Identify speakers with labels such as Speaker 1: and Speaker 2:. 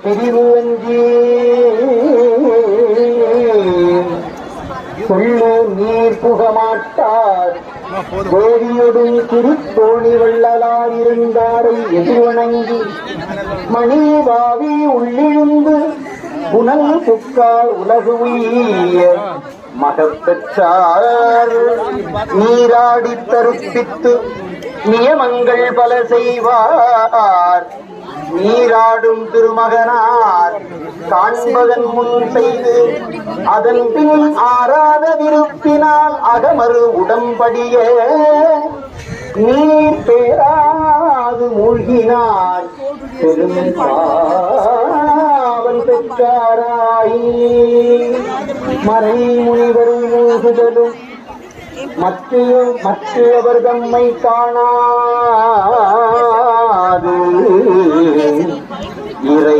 Speaker 1: பிரிவுவஞ்சி உள்ளூர் நீர் புகமாட்டார் கோவியொடும் திருத்தோணி வெள்ளலாயிருந்தாரை எதிர்வணங்கி மணிவாவி உள்ளிழுந்து புனல் புக்கார் உலகு உய்ய மகப்பெற்றார் நீராடி தருப்பித்து நியமங்கள் பல செய்வார் நீராடும் திருமகனார் காண்பதன் முன் செய்து அதன் பின் ஆராத விருப்பினால் அகமறு உடம்படிய நீர் பேராது மூழ்கினார் பெருமை பாவல் பெற்றாராய் மறை முனிவரும் மூகுதலும் மற்றவர் தம்மை காணாது இறை